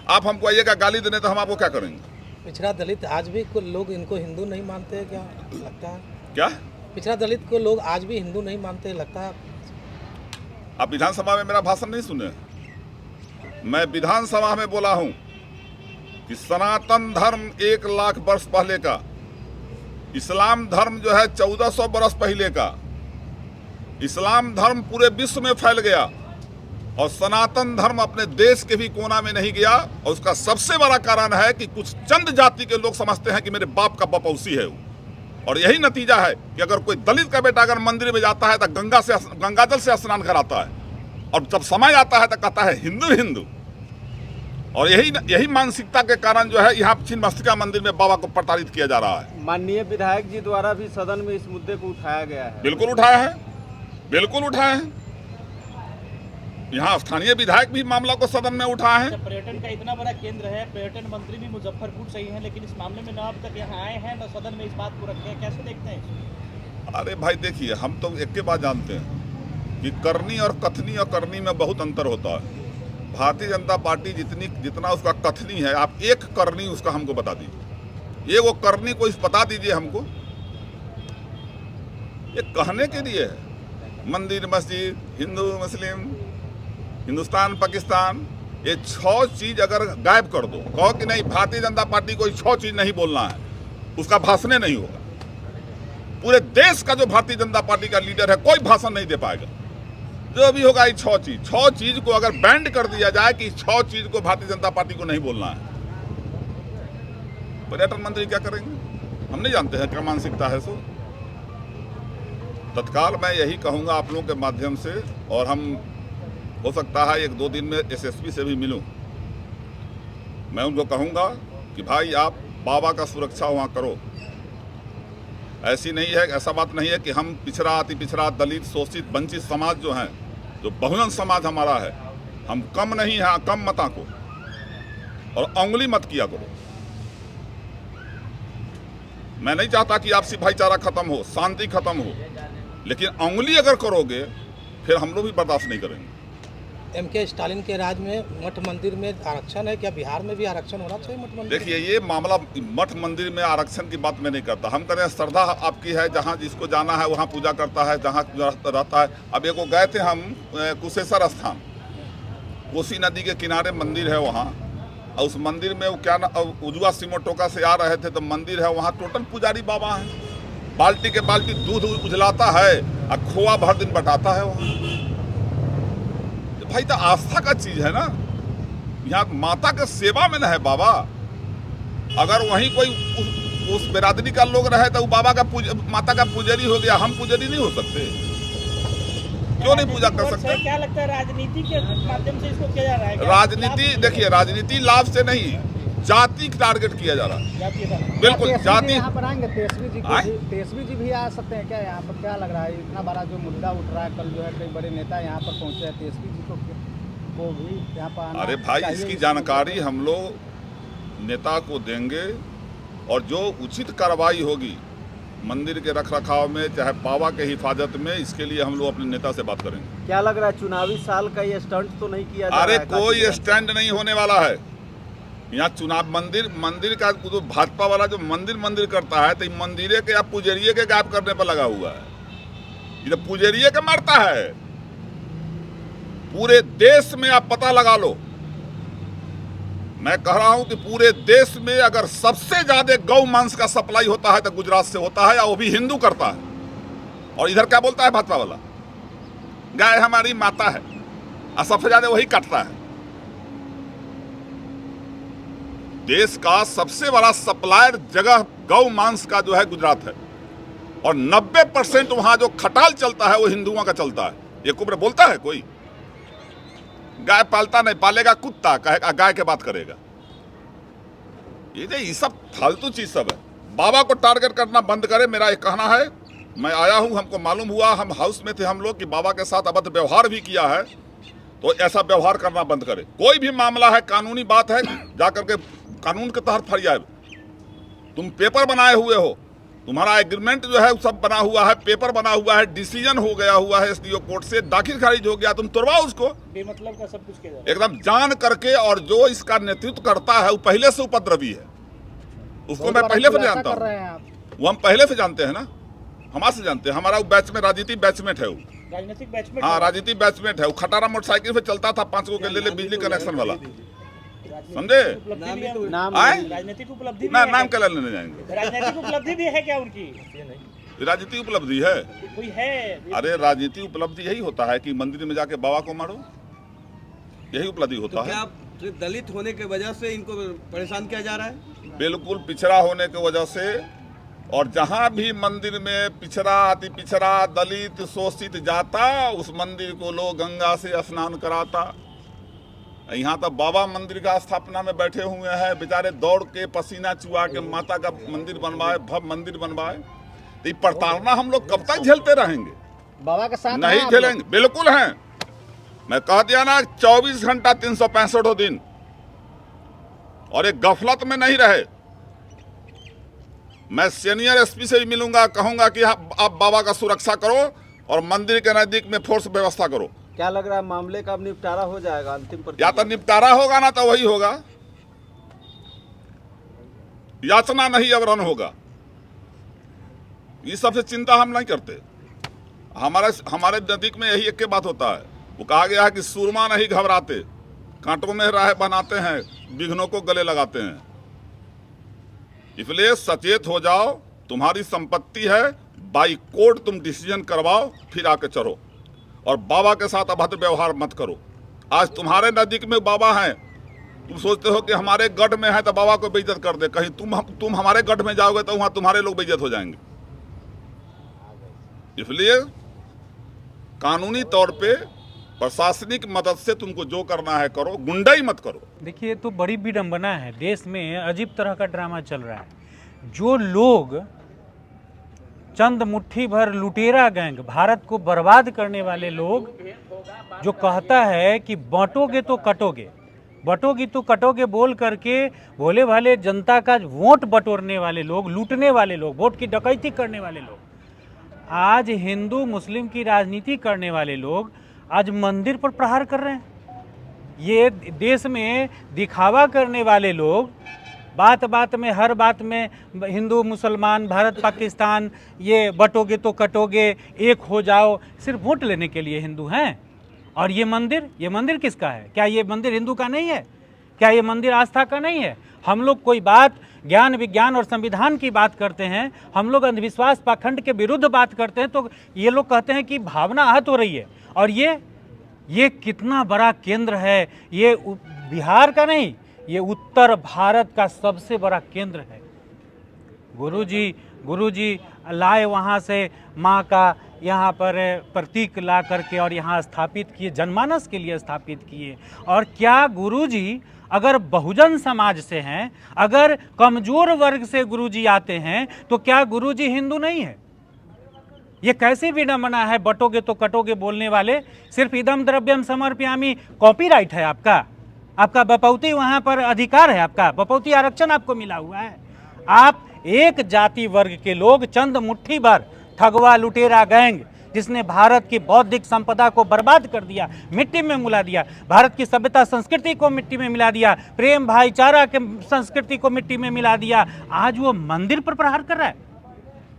आप हमको आइएगा गाली देने, तो हम आपको क्या करेंगे? पिछड़ा दलित आज भी लोग इनको हिंदू नहीं मानते हैं, क्या लगता है? क्या पिछड़ा दलित को लोग आज भी हिंदू नहीं मानते, लगता है? आप विधानसभा में मेरा भाषण नहीं सुने? मैं विधानसभा में बोला हूं कि सनातन धर्म 1 लाख वर्ष पहले का, इस्लाम धर्म जो है 1400 वर्ष पहले का, इस्लाम धर्म पूरे विश्व में फैल गया और सनातन धर्म अपने देश के भी कोना में नहीं गया। और उसका सबसे बड़ा कारण है कि कुछ चंद जाति के लोग समझते हैं कि मेरे बाप का बपौसी है वो। और यही नतीजा है कि अगर कोई दलित का बेटा अगर मंदिर में जाता है तो गंगाजल से स्नान कराता है, और जब समय आता है तो कहता है हिंदू हिंदू। और यही मानसिकता के कारण जो है यहाँ छिन्नमस्तिका मंदिर में बाबा को प्रताड़ित किया जा रहा है। माननीय विधायक जी द्वारा भी सदन में इस मुद्दे को उठाया गया है। बिल्कुल उठाया है, बिल्कुल उठाया है। यहाँ स्थानीय विधायक भी मामला को सदन में उठाए हैं। पर्यटन का इतना बड़ा केंद्र है, पर्यटन मंत्री भी मुजफ्फरपुर से ही हैं, लेकिन इस मामले में ना अब तक यहाँ आए हैं ना सदन में इस बात को रखे हैं, कैसे देखते हैं? अरे भाई देखिए, हम तो एक के बात जानते हैं कि करनी और कथनी और करनी में बहुत अंतर होता है। भारतीय जनता पार्टी जितना उसका कथनी है, आप एक करनी उसका हमको बता दीजिए, ये वो करनी को इस बता दीजिए हमको। ये कहने के लिए है, मंदिर मस्जिद, हिंदू मुस्लिम, हिंदुस्तान पाकिस्तान, ये 6 चीज अगर गायब कर दो, कहो कि नहीं भारतीय जनता पार्टी को 6 चीज नहीं बोलना है, उसका भाषण नहीं होगा। पूरे देश का जो भारतीय जनता पार्टी का लीडर है कोई भाषण नहीं दे पाएगा। जो भी होगा ये 6 चीज को अगर बैंड कर दिया जाए कि 6 चीज को भारतीय जनता पार्टी को नहीं बोलना है, पर्यटन मंत्री क्या करेंगे? हम नहीं जानते हैं क्या मानसिकता है। सो तत्काल मैं यही कहूंगा आप लोगों के माध्यम से, और हम हो सकता है 1-2 दिन में एसएसपी से भी मिलूं। मैं उनको कहूंगा कि भाई आप बाबा का सुरक्षा वहां करो। ऐसी नहीं है, ऐसा बात नहीं है कि हम पिछड़ा, अति पिछड़ा, दलित, शोषित, वंचित समाज जो है, जो बहुजन समाज हमारा है, हम कम नहीं है, कम मत आंको और उंगली मत किया करो। मैं नहीं चाहता कि आपसी भाईचारा खत्म हो, शांति खत्म हो, लेकिन उंगली अगर करोगे फिर हम लोग भी बर्दाश्त नहीं करेंगे। MK स्टालिन के राज में मठ मंदिर में आरक्षण है, क्या बिहार में भी आरक्षण होना चाहिए मठ मंदिर? देखिए, ये मामला मठ मंदिर में आरक्षण की बात मैं नहीं करता। हम करें श्रद्धा आपकी है, जहाँ जिसको जाना है वहाँ पूजा करता है, जहाँ रहता है। अब एक गए थे हम कुशेश्वर स्थान, कोसी नदी के किनारे मंदिर है वहाँ, और उस मंदिर में वो क्या उजवा सिमोटोका से आ रहे थे, तो मंदिर है वहाँ, टोटल पुजारी बाबा है, बाल्टी के बाल्टी दूध उजलाता है और खोआ भर दिन बटाता है वहाँ। भाई तो आस्था का चीज है ना, यहाँ माता के सेवा में न है बाबा। अगर वहीं कोई उस बिरादरी का लोग रहे तो वो बाबा का माता का पुजारी हो गया, हम पुजारी नहीं हो सकते? क्यों नहीं पूजा कर सकते? क्या लगता है राजनीति के माध्यम से इसको किया जा रहा है? राजनीति, देखिए, राजनीति लाभ से नहीं, जाति टारगेट किया जा रहा है। बिल्कुल जाति। यहाँ पर आएंगे तेजस्वी जी भी आ सकते हैं क्या? यहाँ पर क्या लग रहा है, इतना बड़ा जो मुद्दा उठ रहा है, कल जो है कई बड़े नेता यहाँ पर पहुँचे हैं, तेजस्वी जी को भी यहाँ पर आना? अरे भाई, इसकी जानकारी हम लोग नेता को देंगे और जो उचित कार्रवाई होगी मंदिर के रखरखाव में, चाहे बाबा के हिफाजत में, इसके लिए हम लोग अपने नेता से बात करेंगे। क्या लग रहा है, चुनावी साल का ये स्टंट तो नहीं किया जा रहा है? अरे कोई स्टैंड नहीं होने वाला है यहाँ। चुनाव मंदिर का जो भाजपा वाला जो मंदिर करता है, तो मंदिरे के या पुजरिये के गायब करने पर लगा हुआ है। ये तो पुजरिये के मारता है। पूरे देश में आप पता लगा लो, मैं कह रहा हूं कि पूरे देश में अगर सबसे ज्यादा गौ मांस का सप्लाई होता है तो गुजरात से होता है, और वो भी हिंदू करता है। और इधर क्या बोलता है भाजपा वाला, गाय हमारी माता है, और सबसे ज्यादा वही काटता है। देश का सबसे बड़ा सप्लायर जगह गौ मांस का जो है गुजरात है, और 90% वहां जो खटाल चलता है वो हिंदुओं का चलता है। ये कुब्र बोलता है कोई, गाय पालता नहीं, पालेगा कुत्ता, कहेगा गाय के बात करेगा। ये सब फालतू चीज सब है। बाबा को टारगेट करना बंद करे, मेरा ये कहना है। मैं आया हूं, हमको मालूम हुआ, हम हाउस में थे हम लोग, कि बाबा के साथ अभद्र व्यवहार भी किया है, तो ऐसा व्यवहार करना बंद करे। कोई भी मामला है, कानूनी बात है, जाकर के कानून के तहत फरियाद। तुम पेपर बनाए हुए हो, तुम्हारा एग्रीमेंट जो है सब बना हुआ है, पेपर बना हुआ है, डिसीजन हो गया हुआ है एसडीओ कोर्ट से, दाखिल खारिज हो गया, तुम तोड़वाओ उसको बेमतलब का सब कुछ किया एकदम जान करके। और जो इसका नेतृत्व करता है वो पहले से उपद्रवी है, उसको मैं पहले से जानता हूँ। वो हम पहले से जानते हैं ना, हमारे से जानते हैं। हमारा वो बैच में राजनीति बैचमेट है, वो राजनीतिक बैचमेट। हाँ, राजनीति बैचमेट है। वो खटारा मोटरसाइकिल पे चलता था, 5 को के ले बिजली कनेक्शन वाला, समझे? राजनीतिक उपलब्धि ना नाम क्या लेने जाएंगे? राजनीतिक उपलब्धि भी है क्या उनकी? राजनीतिक उपलब्धि है कोई है? अरे राजनीतिक उपलब्धि यही होता है कि मंदिर में जाके बाबा को मारो, यही उपलब्धि होता है। सिर्फ दलित होने की वजह से इनको परेशान किया जा रहा है? बिल्कुल पिछड़ा होने की वजह से। और जहां भी मंदिर में पिछड़ा, अति पिछड़ा, दलित, शोषित जाता, उस मंदिर को लोग गंगा से स्नान कराता। यहाँ तो बाबा मंदिर का स्थापना में बैठे हुए हैं, बेचारे दौड़ के पसीना चुआ के माता का मंदिर बनवाए, भव्य मंदिर बनवाए। तो ये प्रताड़ना हम लोग कब तक झेलते रहेंगे? बाबा के साथ नहीं झेलेंगे, बिल्कुल हैं। मैं कह दिया ना, 24 घंटा 365 दिन, और एक गफलत में नहीं रहे। मैं सीनियर एसपी से भी मिलूंगा, कहूंगा कि आप बाबा का सुरक्षा करो और मंदिर के नजदीक में फोर्स व्यवस्था करो। क्या लग रहा है मामले का अब निपटारा हो जाएगा अंतिम पर? या तो निपटारा होगा ना तो वही होगा, याचना नहीं अब रन होगा। ये सबसे चिंता हम नहीं करते। हमारे नजदीक में यही एक के बात होता है। वो कहा गया है कि सूरमा नहीं घबराते, कांटों में राह बनाते हैं, विघ्नों को गले लगाते हैं। इसलिए सचेत हो जाओ, तुम्हारी संपत्ति है, बाई कोर्ट तुम डिसीजन करवाओ, फिर आके चढ़ो। और बाबा के साथ अभद्र व्यवहार मत करो। आज तुम्हारे नजदीक में बाबा हैं, तुम सोचते हो कि हमारे गढ़ में है तो बाबा को बेइज्जत कर दे। कहीं तुम हमारे गढ़ में जाओगे तो वहां तुम्हारे लोग बेइज्जत हो जाएंगे। इसलिए कानूनी तौर पे प्रशासनिक मदद से तुमको जो करना है करो, गुंडाई मत करो। देखिए, तो बड़ी विडंबना है। देश में अजीब तरह का ड्रामा चल रहा है। जो लोग चंद मुट्ठी भर लुटेरा गैंग, भारत को बर्बाद करने वाले लोग, जो कहता है कि बांटोगे तो कटोगे, बटोगी तो कटोगे बोल करके भोले भाले जनता का वोट बटोरने वाले लोग, लूटने वाले लोग, वोट की डकैती करने वाले लोग, आज हिंदू मुस्लिम की राजनीति करने वाले लोग आज मंदिर पर प्रहार कर रहे हैं। ये देश में दिखावा करने वाले लोग, बात बात में, हर बात में हिंदू मुसलमान, भारत पाकिस्तान, ये बटोगे तो कटोगे, एक हो जाओ, सिर्फ वोट लेने के लिए हिंदू हैं। और ये मंदिर किसका है? क्या ये मंदिर हिंदू का नहीं है? क्या ये मंदिर आस्था का नहीं है? हम लोग कोई बात ज्ञान विज्ञान और संविधान की बात करते हैं, हम लोग अंधविश्वास पाखंड के विरुद्ध बात करते हैं, तो ये लोग कहते हैं कि भावना आहत हो रही है। और ये कितना बड़ा केंद्र है, ये बिहार का नहीं, ये उत्तर भारत का सबसे बड़ा केंद्र है। गुरुजी लाए वहाँ से माँ का यहाँ पर प्रतीक ला करके और यहाँ स्थापित किए, जनमानस के लिए स्थापित किए। और क्या गुरुजी अगर बहुजन समाज से हैं, अगर कमजोर वर्ग से गुरुजी आते हैं, तो क्या गुरुजी हिंदू नहीं है? ये कैसे विडंबना है? बटोगे तो कटोगे बोलने वाले। सिर्फ इदम द्रव्यम समर्पयामि कॉपीराइट है आपका बपौती वहाँ पर अधिकार है, आपका बपौती आरक्षण आपको मिला हुआ है। आप एक जाति वर्ग के लोग, चंद मुट्ठी भर ठगवा लुटेरा गैंग, जिसने भारत की बौद्धिक संपदा को बर्बाद कर दिया, मिट्टी में मिला दिया, भारत की सभ्यता संस्कृति को मिट्टी में मिला दिया, प्रेम भाईचारा के संस्कृति को मिट्टी में मिला दिया, आज वो मंदिर पर प्रहार कर रहा है।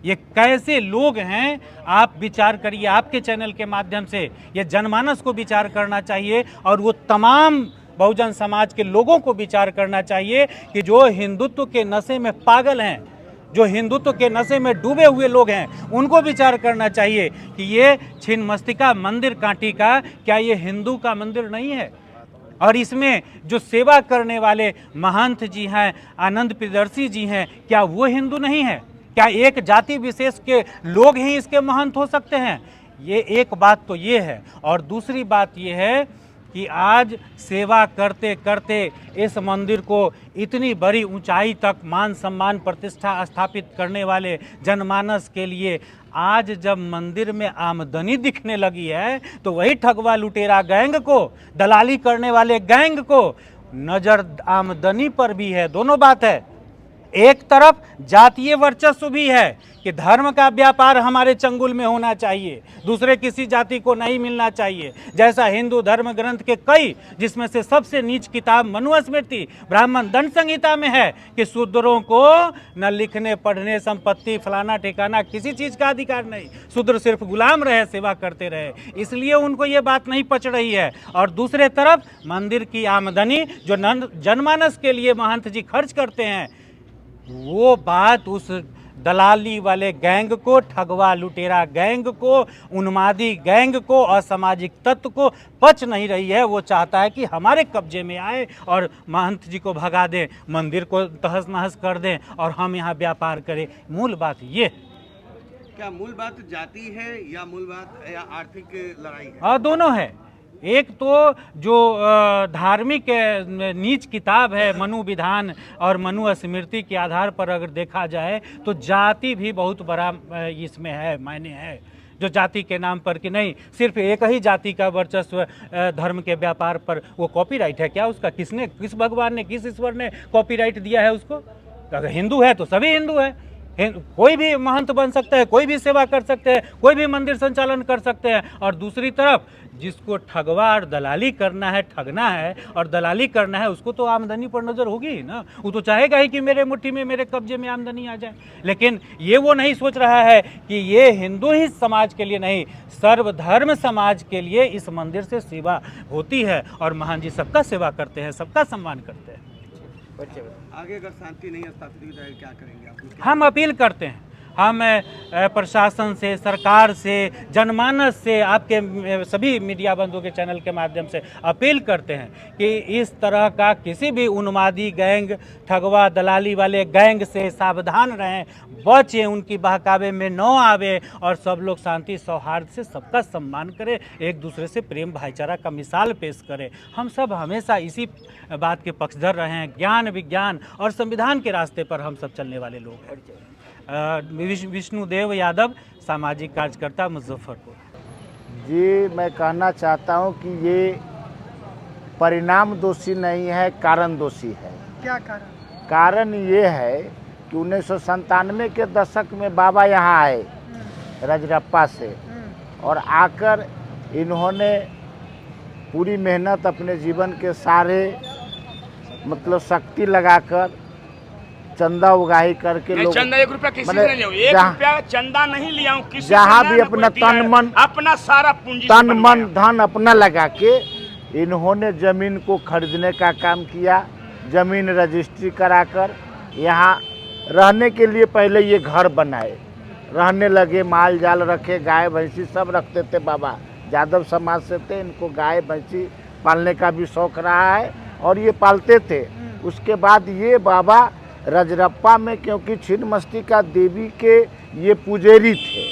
ये कैसे लोग हैं? आप विचार करिए। आपके चैनल के माध्यम से ये जनमानस को विचार करना चाहिए। और वो तमाम बहुजन समाज के लोगों को विचार करना चाहिए कि जो हिंदुत्व के नशे में पागल हैं, जो हिंदुत्व के नशे में डूबे हुए लोग हैं, उनको विचार करना चाहिए कि ये छिन्नमस्तिका मंदिर कांटी का क्या ये हिंदू का मंदिर नहीं है। और इसमें जो सेवा करने वाले महंत जी हैं, आनंद प्रियदर्शी जी हैं, क्या वो हिंदू नहीं है? क्या एक जाति विशेष के लोग ही इसके महंत हो सकते हैं? ये एक बात तो ये है। और दूसरी बात ये है कि आज सेवा करते करते इस मंदिर को इतनी बड़ी ऊंचाई तक मान सम्मान प्रतिष्ठा स्थापित करने वाले जनमानस के लिए आज जब मंदिर में आमदनी दिखने लगी है तो वही ठगवा लुटेरा गैंग को, दलाली करने वाले गैंग को नजर आमदनी पर भी है। दोनों बात है, एक तरफ जातीय वर्चस्व भी है कि धर्म का व्यापार हमारे चंगुल में होना चाहिए, दूसरे किसी जाति को नहीं मिलना चाहिए। जैसा हिंदू धर्म ग्रंथ के कई, जिसमें से सबसे नीच किताब मनुस्मृति ब्राह्मण दंड संहिता में है कि शूद्रों को न लिखने पढ़ने संपत्ति फलाना ठिकाना किसी चीज़ का अधिकार नहीं, शूद्र सिर्फ गुलाम रहे, सेवा करते रहे, इसलिए उनको ये बात नहीं पच रही है। और दूसरे तरफ मंदिर की आमदनी जो जनमानस के लिए महंत जी खर्च करते हैं, वो बात उस दलाली वाले गैंग को, ठगवा लुटेरा गैंग को, उन्मादी गैंग को, असामाजिक तत्व को पच नहीं रही है। वो चाहता है कि हमारे कब्जे में आए और महंत जी को भगा दें, मंदिर को तहस नहस कर दें और हम यहाँ व्यापार करें। मूल बात ये है। क्या मूल बात जाति है या मूल बात या आर्थिक लड़ाई है? हाँ, दोनों है। एक तो जो धार्मिक नीच किताब है मनु विधान और मनु स्मृति के आधार पर अगर देखा जाए तो जाति भी बहुत बड़ा इसमें है, मायने है। जो जाति के नाम पर कि नहीं, सिर्फ एक ही जाति का वर्चस्व धर्म के व्यापार पर, वो कॉपीराइट है क्या उसका? किसने, किस भगवान ने, किस ईश्वर ने कॉपीराइट दिया है उसको? अगर हिंदू है तो सभी हिंदू है, कोई भी महंत बन सकता है, कोई भी सेवा कर सकते हैं, कोई भी मंदिर संचालन कर सकते हैं। और दूसरी तरफ जिसको ठगवा और दलाली करना है, ठगना है और दलाली करना है, उसको तो आमदनी पर नज़र होगी ही ना। वो तो चाहेगा ही कि मेरे मुट्ठी में, मेरे कब्जे में आमदनी आ जाए। लेकिन ये वो नहीं सोच रहा है कि ये हिंदू ही समाज के लिए नहीं, सर्वधर्म समाज के लिए इस मंदिर से सेवा होती है और महान जी सबका सेवा करते हैं, सबका सम्मान करते हैं। आगे अगर शांति नहीं स्थापित हुई तो क्या करेंगे आप? हम अपील करते हैं, हम प्रशासन से, सरकार से, जनमानस से, आपके सभी मीडिया बंधुओं के चैनल के माध्यम से अपील करते हैं कि इस तरह का किसी भी उन्मादी गैंग, ठगवा दलाली वाले गैंग से सावधान रहें, बचें, उनकी बहकावे में न आवे और सब लोग शांति सौहार्द से सबका सम्मान करें, एक दूसरे से प्रेम भाईचारा का मिसाल पेश करें। हम सब हमेशा इसी बात के पक्षधर रहे हैं। ज्ञान, विज्ञान और संविधान के रास्ते पर हम सब चलने वाले लोग हैं। विष्णुदेव यादव, सामाजिक कार्यकर्ता, मुजफ्फरपुर। जी, मैं कहना चाहता हूं कि ये परिणाम दोषी नहीं है, कारण दोषी है। क्या कारण? कारण ये है कि 1997 के दशक में बाबा यहाँ आए रजरप्पा से, और आकर इन्होंने पूरी मेहनत अपने जीवन के सारे मतलब शक्ति लगाकर चंदा उगाही करके लोग, चंदा 1 रुपया किसी से नहीं लिया, 1 रुपया चंदा नहीं लिया हूँ किसी से, जहाँ भी अपना तन मन, अपना सारा पूंजी, तन मन धन अपना लगा के इन्होंने जमीन को खरीदने का काम किया। जमीन रजिस्ट्री कराकर यहाँ रहने के लिए पहले ये घर बनाए, रहने लगे, माल जाल रखे, गाय भैंसी सब रखते थे। बाबा यादव समाज से थे, इनको गाय भैंसी पालने का भी शौक रहा है और ये पालते थे। उसके बाद ये बाबा रजरप्पा में, क्योंकि छिन्नमस्तिका देवी के ये पुजेरी थे,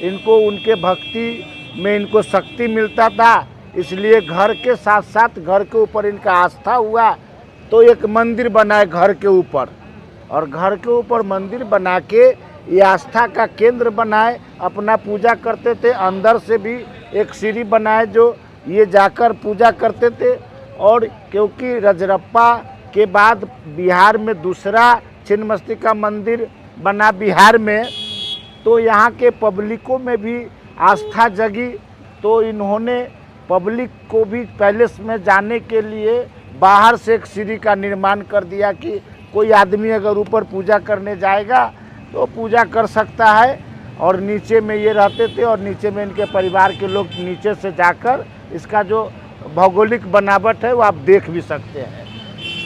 इनको उनके भक्ति में इनको शक्ति मिलता था, इसलिए घर के साथ साथ घर के ऊपर इनका आस्था हुआ तो एक मंदिर बनाए घर के ऊपर, और घर के ऊपर मंदिर बना के ये आस्था का केंद्र बनाए, अपना पूजा करते थे। अंदर से भी एक सीढ़ी बनाए जो ये जाकर पूजा करते थे। और क्योंकि रजरप्पा के बाद बिहार में दूसरा छिन्नमस्तिका मंदिर बना बिहार में, तो यहाँ के पब्लिकों में भी आस्था जगी, तो इन्होंने पब्लिक को भी पैलेस में जाने के लिए बाहर से एक सीढ़ी का निर्माण कर दिया कि कोई आदमी अगर ऊपर पूजा करने जाएगा तो पूजा कर सकता है। और नीचे में ये रहते थे और नीचे में इनके परिवार के लोग नीचे से जाकर इसका जो भौगोलिक बनावट है वो आप देख भी सकते हैं।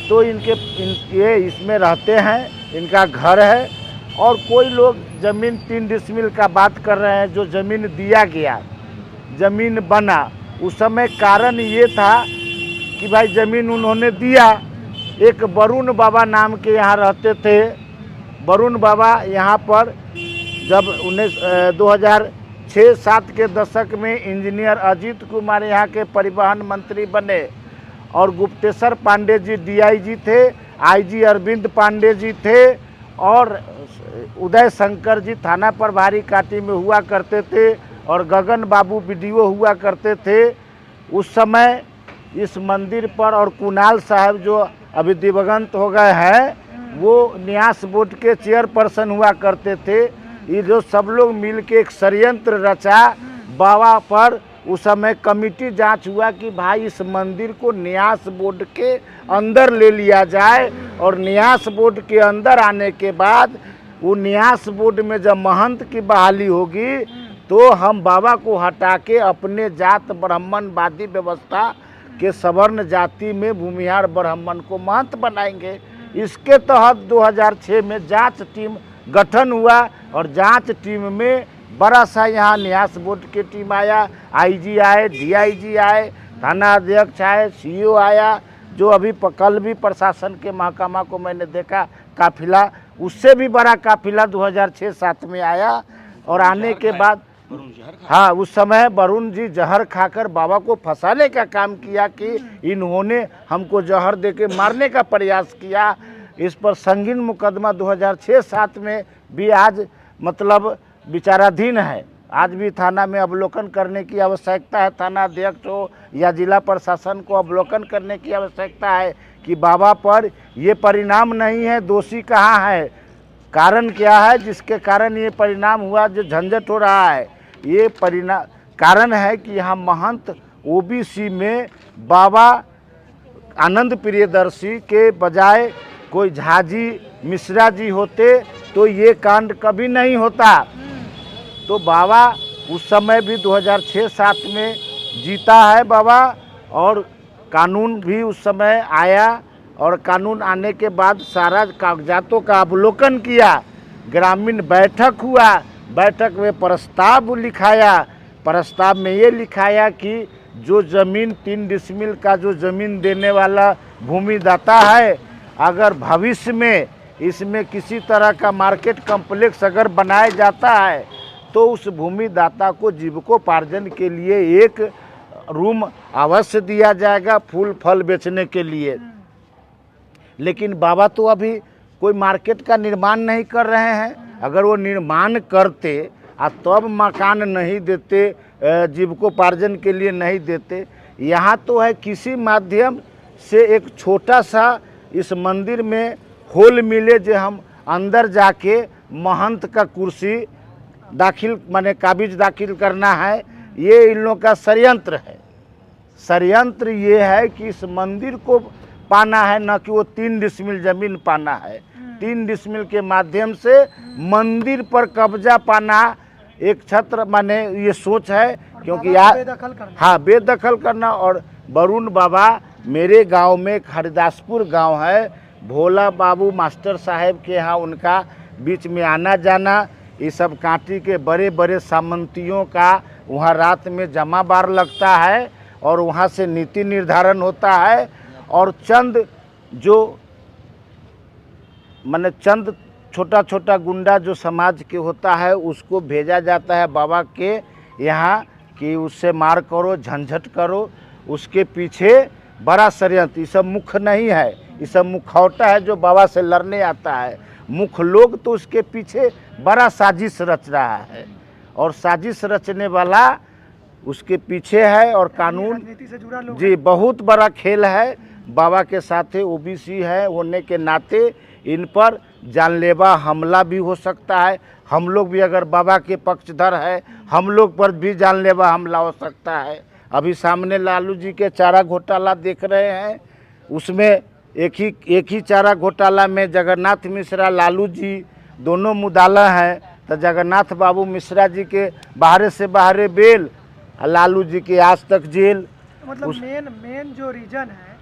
तो ये इसमें रहते हैं, इनका घर है। और कोई लोग ज़मीन 3 डिसमिल का बात कर रहे हैं, जो ज़मीन दिया गया, ज़मीन बना, उस समय कारण ये था कि भाई ज़मीन उन्होंने दिया। एक वरुण बाबा नाम के यहाँ रहते थे। वरुण बाबा यहाँ पर जब 2006-07 के दशक में इंजीनियर अजीत कुमार यहाँ के परिवहन मंत्री बने और गुप्तेश्वर पांडे जी डीआईजी थे, आईजी अरविंद पांडे जी थे और उदय शंकर जी थाना प्रभारी काटी में हुआ करते थे और गगन बाबू बीडीओ हुआ करते थे। उस समय इस मंदिर पर और कुणाल साहब जो अभी दिवंगत हो गए हैं वो न्यास बोर्ड के चेयरपर्सन हुआ करते थे। ये जो सब लोग मिल के एक षड्यंत्र रचा बाबा पर। उस समय कमेटी जांच हुआ कि भाई इस मंदिर को न्यास बोर्ड के अंदर ले लिया जाए और न्यास बोर्ड के अंदर आने के बाद वो न्यास बोर्ड में जब महंत की बहाली होगी तो हम बाबा को हटा के अपने जात ब्राह्मणवादी व्यवस्था के सवर्ण जाति में भूमिहार ब्राह्मण को महंत बनाएंगे। इसके तहत 2006 में जांच टीम गठन हुआ और जांच टीम में बड़ा सा यहाँ न्यास बोर्ड की टीम आया, आईजी आए, डीआईजी आए, थाना अध्यक्ष आए, सीईओ आया, जो अभी कल भी प्रशासन के महकमा को मैंने देखा काफिला, उससे भी बड़ा काफिला 2006-07 में आया। और आने के बाद हाँ, उस समय वरुण जी जहर खाकर बाबा को फंसाने का काम किया कि इन्होंने हमको जहर देके मारने का प्रयास किया। इस पर संगीन मुकदमा 2006-07 में भी आज मतलब विचाराधीन है। आज भी थाना में अवलोकन करने की आवश्यकता है, थाना अध्यक्ष हो या जिला प्रशासन को अवलोकन करने की आवश्यकता है कि बाबा पर ये परिणाम नहीं है, दोषी कहाँ है, कारण क्या है जिसके कारण ये परिणाम हुआ, जो झंझट हो रहा है। ये परिणाम कारण है कि यहाँ महंत ओबीसी में बाबा आनंद प्रियदर्शी के बजाय कोई झा जी, मिश्रा जी होते तो ये कांड कभी नहीं होता। तो बाबा उस समय भी 2006-07 में जीता है बाबा और कानून भी उस समय आया और कानून आने के बाद सारा कागजातों का अवलोकन किया। ग्रामीण बैठक हुआ, बैठक में प्रस्ताव लिखाया। प्रस्ताव में ये लिखाया कि जो ज़मीन 3 डिसमिल का जो ज़मीन देने वाला भूमिदाता है, अगर भविष्य में इसमें किसी तरह का मार्केट कम्प्लेक्स अगर बनाया जाता है तो उस भूमिदाता को जीविकोपार्जन के लिए एक रूम अवश्य दिया जाएगा फूल फल बेचने के लिए। लेकिन बाबा तो अभी कोई मार्केट का निर्माण नहीं कर रहे हैं। अगर वो निर्माण करते और तब मकान नहीं देते, जीविकोपार्जन के लिए नहीं देते। यहाँ तो है किसी माध्यम से एक छोटा सा इस मंदिर में होल मिले जो हम अंदर जाके महंत का कुर्सी दाखिल माने काबिज दाखिल करना है। ये इन लोगों का षड्यंत्र है। षड्यंत्र ये है कि इस मंदिर को पाना है, न कि वो 3 डिसमिल ज़मीन पाना है। 3 डिसमिल के माध्यम से मंदिर पर कब्जा पाना एक छत्र माने ये सोच है, क्योंकि हाँ बेदखल करना। और वरुण बाबा मेरे गांव में हरिदासपुर गांव है, भोला बाबू मास्टर साहब के यहाँ उनका बीच में आना जाना, ये सब कांटी के बड़े बड़े सामंतियों का वहाँ रात में जमा बार लगता है और वहाँ से नीति निर्धारण होता है। और चंद जो माने चंद छोटा छोटा गुंडा जो समाज के होता है उसको भेजा जाता है बाबा के यहाँ कि उससे मार करो, झंझट करो। उसके पीछे बड़ा षड्यंत्र, ये सब मुख्य नहीं है, ये सब मुखौटा है जो बाबा से लड़ने आता है। मुख्य लोग तो उसके पीछे बड़ा साजिश रच रहा है और साजिश रचने वाला उसके पीछे है। और कानून राजनीति से जुड़ा लोग जी बहुत बड़ा खेल है। बाबा के साथ ओबीसी है होने के नाते इन पर जानलेवा हमला भी हो सकता है। हम लोग भी अगर बाबा के पक्षधर है, हम लोग पर भी जानलेवा हमला हो सकता है। अभी सामने लालू जी के चारा घोटाला देख रहे हैं, उसमें एक ही चारा घोटाला में जगन्नाथ मिश्रा लालू जी दोनों मुदाला हैं। तो जगन्नाथ बाबू मिश्रा जी के बाहरे से बाहरे बेल, लालू जी के आज तक जेल। मतलब मेन जो रीजन है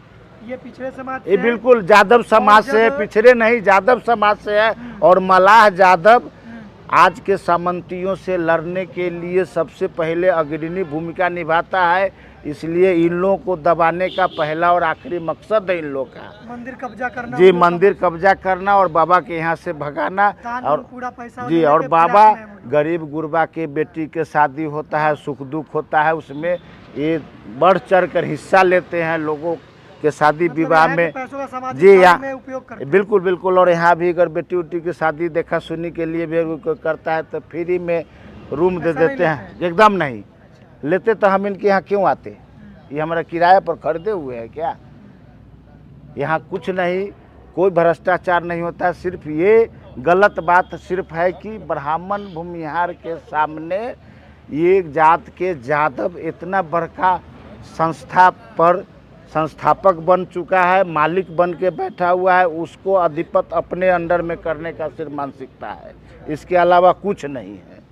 ये पिछड़े समाज ये से बिल्कुल यादव समाज से है, जब- पिछड़े नहीं यादव समाज से है। और मलाह यादव आज के सामंतियों से लड़ने के लिए सबसे पहले अग्रणी भूमिका निभाता है, इसलिए इन लोगों को दबाने का पहला और आखिरी मकसद है इन लोग का। मंदिर कब्जा करना, जी, उन लोग का मंदिर कब्जा करना और बाबा के यहाँ से भगाना। दान और पूरा पैसा जी, लेने और के बाबा फिराक में है वो लोग। गरीब गुरबा के बेटी के शादी होता है, सुख दुख होता है, उसमें ये बढ़ चढ़ कर हिस्सा लेते हैं लोगों के शादी मतलब विवाह यहाँ के में। पैसों का सामाजिक जी, काम यहाँ में उपयोग करते हैं। बिल्कुल बिल्कुल। और यहाँ भी अगर बेटी उटी की शादी देखा सुनी के लिए भी कोई करता है तो फ्री में रूम दे पैसा नहीं देते हैं। लेते एकदम नहीं लेते, तो हम इनके यहाँ क्यों आते? ये हमारा किराए पर खरीदे हुए हैं क्या? यहाँ कुछ नहीं, कोई भ्रष्टाचार नहीं होता। सिर्फ ये गलत बात सिर्फ है कि ब्राह्मण भूमिहार के सामने एक जात के यादव इतना बड़का संस्था पर संस्थापक बन चुका है, मालिक बन के बैठा हुआ है, उसको अधिपत अपने अंडर में करने का सिर्फ मानसिकता है, इसके अलावा कुछ नहीं है।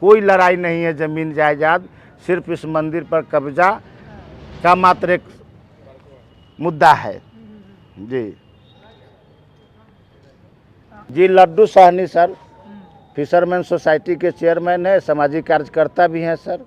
कोई लड़ाई नहीं है जमीन जायदाद, सिर्फ इस मंदिर पर कब्जा का मात्र एक मुद्दा है। जी जी, Laddu Sahni sir fisherman society के चेयरमैन है, सामाजिक कार्यकर्ता भी हैं सर।